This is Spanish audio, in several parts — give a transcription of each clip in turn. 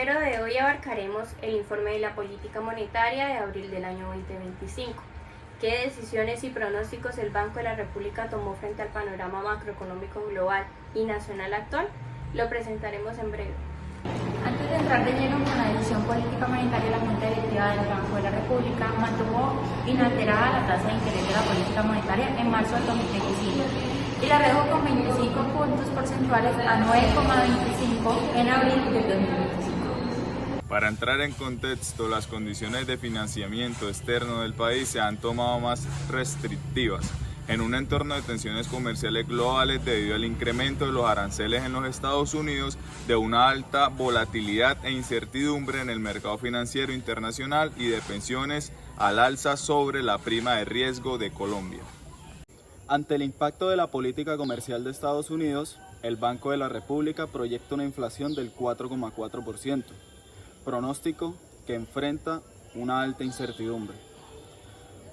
noticiero de hoy abarcaremos el informe de la política monetaria de abril del año 2025. ¿Qué decisiones y pronósticos el Banco de la República tomó frente al panorama macroeconómico global y nacional actual? Lo presentaremos en breve. Antes de entrar de lleno con la decisión política monetaria, la Junta Directiva del Banco de la República mantuvo inalterada la tasa de interés de la política monetaria en marzo del 2025 y la redujo con 25 puntos porcentuales a 9,25 en abril del 2025. Para entrar en contexto, las condiciones de financiamiento externo del país se han tomado más restrictivas en un entorno de tensiones comerciales globales debido al incremento de los aranceles en los Estados Unidos, de una alta volatilidad e incertidumbre en el mercado financiero internacional y de pensiones al alza sobre la prima de riesgo de Colombia. Ante el impacto de la política comercial de Estados Unidos, el Banco de la República proyecta una inflación del 4,4%, pronóstico que enfrenta una alta incertidumbre.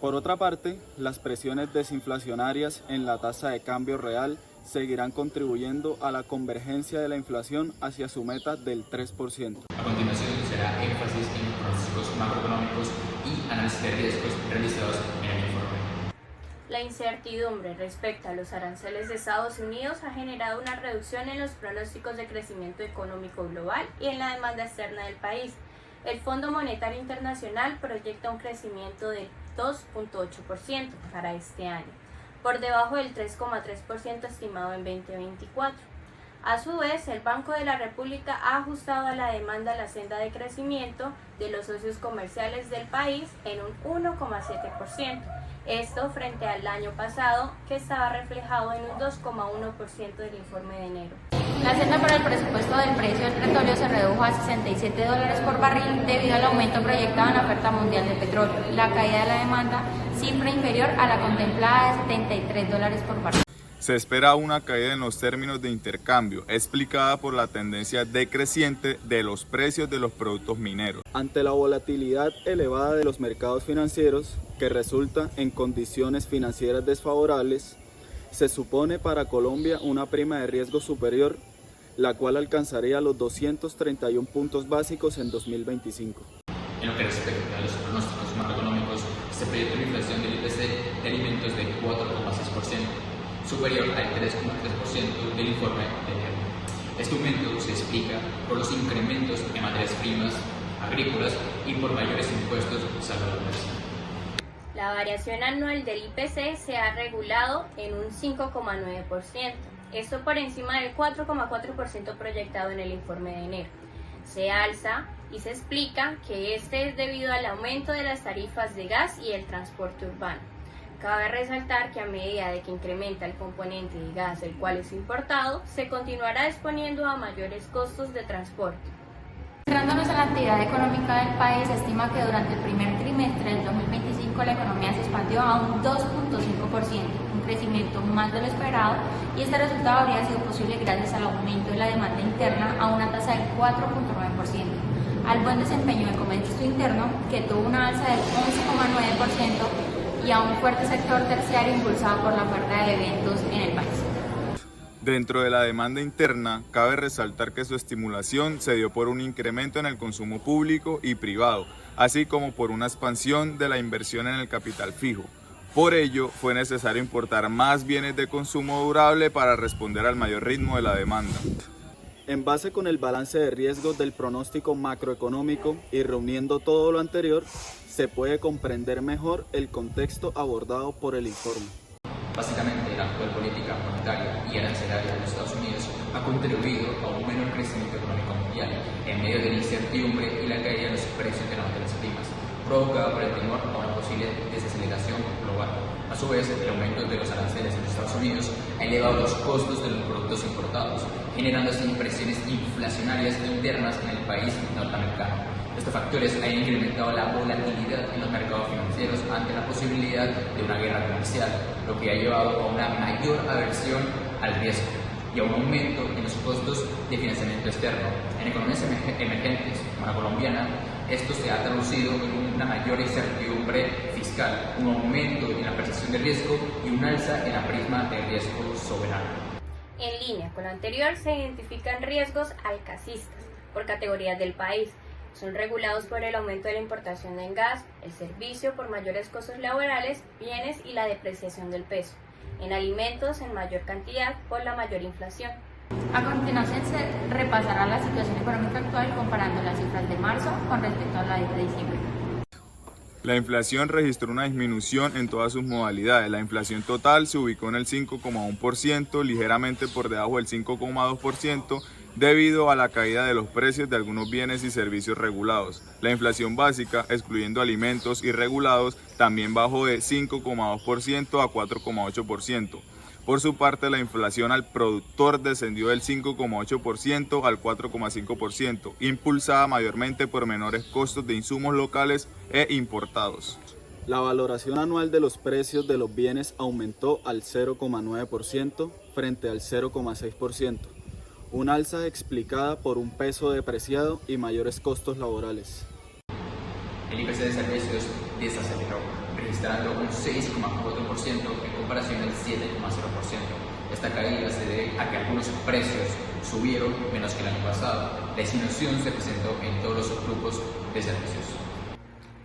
Por otra parte, las presiones desinflacionarias en la tasa de cambio real seguirán contribuyendo a la convergencia de la inflación hacia su meta del 3%. A continuación se hará énfasis en los pronósticos macroeconómicos y análisis de riesgos realizados en el informe. La incertidumbre respecto a los aranceles de Estados Unidos ha generado una reducción en los pronósticos de crecimiento económico global y en la demanda externa del país. El Fondo Monetario Internacional proyecta un crecimiento del 2,8% para este año, por debajo del 3,3% estimado en 2024. A su vez, el Banco de la República ha ajustado a la demanda la senda de crecimiento de los socios comerciales del país en un 1,7%. Esto frente al año pasado, que estaba reflejado en un 2,1% del informe de enero. La senda para el presupuesto del precio del petróleo se redujo a $67 por barril debido al aumento proyectado en la oferta mundial de petróleo, la caída de la demanda, cifra inferior a la contemplada de $73 por barril. Se espera una caída en los términos de intercambio, explicada por la tendencia decreciente de los precios de los productos mineros. Ante la volatilidad elevada de los mercados financieros, que resulta en condiciones financieras desfavorables, se supone para Colombia una prima de riesgo superior, la cual alcanzaría los 231 puntos básicos en 2025. En lo que respecta a los pronósticos macroeconómicos, se proyecta una inflación del IPC de alimentos de 4,6%, superior al 3,3% del informe de enero. Este aumento se explica por los incrementos en materias primas agrícolas y por mayores impuestos saludables. La variación anual del IPC se ha regulado en un 5,9%, esto por encima del 4,4% proyectado en el informe de enero. Se alza y se explica que este es debido al aumento de las tarifas de gas y el transporte urbano. Cabe resaltar que a medida de que incrementa el componente de gas, el cual es importado, se continuará exponiendo a mayores costos de transporte. Centrándonos en la actividad económica del país, se estima que durante el primer trimestre del 2025 la economía se expandió a un 2,5%, un crecimiento más de lo esperado, y este resultado habría sido posible gracias al aumento de la demanda interna a una tasa del 4,9%, al buen desempeño del comercio interno, que tuvo una alza del 11,9%, y a un fuerte sector terciario impulsado por la oferta de eventos en el país. Dentro de la demanda interna, cabe resaltar que su estimulación se dio por un incremento en el consumo público y privado, así como por una expansión de la inversión en el capital fijo. Por ello, fue necesario importar más bienes de consumo durable para responder al mayor ritmo de la demanda. En base con el balance de riesgos del pronóstico macroeconómico y reuniendo todo lo anterior, se puede comprender mejor el contexto abordado por el informe. Básicamente, la actual política monetaria y arancelaria de los Estados Unidos ha contribuido a un menor crecimiento económico mundial en medio de la incertidumbre y la caída de los precios de las materias primas, provocada por el temor a una posible desaceleración global. A su vez, el aumento de los aranceles en los Estados Unidos ha elevado los costos de los productos importados, generando así presiones inflacionarias internas en el país norteamericano. Estos factores han incrementado la volatilidad en los mercados financieros ante la posibilidad de una guerra comercial, lo que ha llevado a una mayor aversión al riesgo y a un aumento en los costos de financiamiento externo. En economías emergentes, como la colombiana, esto se ha traducido en una mayor incertidumbre fiscal, un aumento en la percepción de riesgo y un alza en la prima de riesgo soberano. En línea con lo anterior, se identifican riesgos alcistas, por categorías del país. Son regulados por el aumento de la importación del gas, el servicio por mayores costos laborales, bienes y la depreciación del peso. En alimentos en mayor cantidad por la mayor inflación. A continuación se repasará la situación económica actual comparando las cifras de marzo con respecto a la de diciembre. La inflación registró una disminución en todas sus modalidades. La inflación total se ubicó en el 5,1%, ligeramente por debajo del 5,2%, debido a la caída de los precios de algunos bienes y servicios regulados. La inflación básica, excluyendo alimentos y regulados, también bajó de 5,2% a 4,8%. Por su parte, la inflación al productor descendió del 5,8% al 4,5%, impulsada mayormente por menores costos de insumos locales e importados. La valoración anual de los precios de los bienes aumentó al 0,9% frente al 0,6%, un alza explicada por un peso depreciado y mayores costos laborales. El IPC de servicios desaceleró, registrando un 6,4% en comparación al 7,0%. Esta caída se debe a que algunos precios subieron menos que el año pasado. La disminución se presentó en todos los subgrupos de servicios.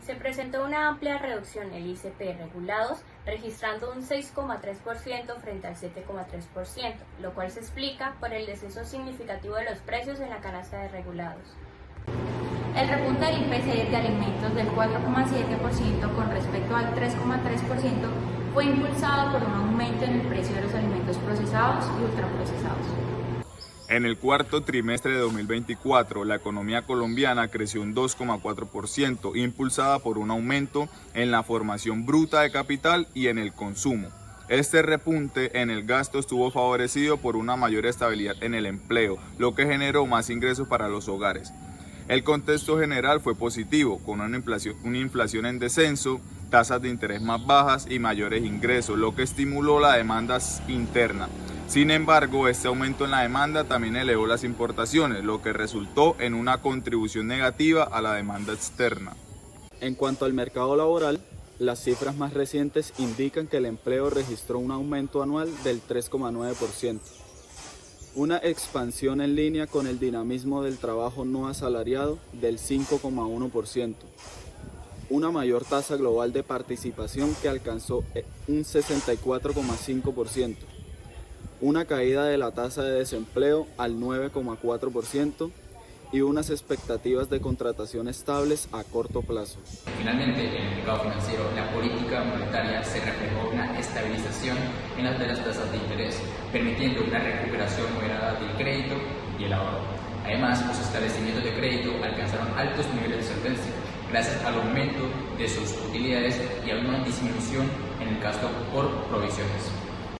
Se presentó una amplia reducción en el ICP regulados, registrando un 6,3% frente al 7,3%, lo cual se explica por el descenso significativo de los precios en la canasta de regulados. El repunte del IPC de alimentos del 4,7% con respecto al 3,3% fue impulsado por un aumento en el precio de los alimentos procesados y ultraprocesados. En el cuarto trimestre de 2024, la economía colombiana creció un 2,4%, impulsada por un aumento en la formación bruta de capital y en el consumo. Este repunte en el gasto estuvo favorecido por una mayor estabilidad en el empleo, lo que generó más ingresos para los hogares. El contexto general fue positivo, con una inflación en descenso, tasas de interés más bajas y mayores ingresos, lo que estimuló la demanda interna. Sin embargo, este aumento en la demanda también elevó las importaciones, lo que resultó en una contribución negativa a la demanda externa. En cuanto al mercado laboral, las cifras más recientes indican que el empleo registró un aumento anual del 3,9%. Una expansión en línea con el dinamismo del trabajo no asalariado del 5,1%. Una mayor tasa global de participación que alcanzó un 64,5%. Una caída de la tasa de desempleo al 9,4% y unas expectativas de contratación estables a corto plazo. Finalmente, en el mercado financiero, la política monetaria se reflejó una estabilización en las de las tasas de interés, permitiendo una recuperación moderada del crédito y el ahorro. Además, los establecimientos de crédito alcanzaron altos niveles de solvencia, gracias al aumento de sus utilidades y a una disminución en el gasto por provisiones.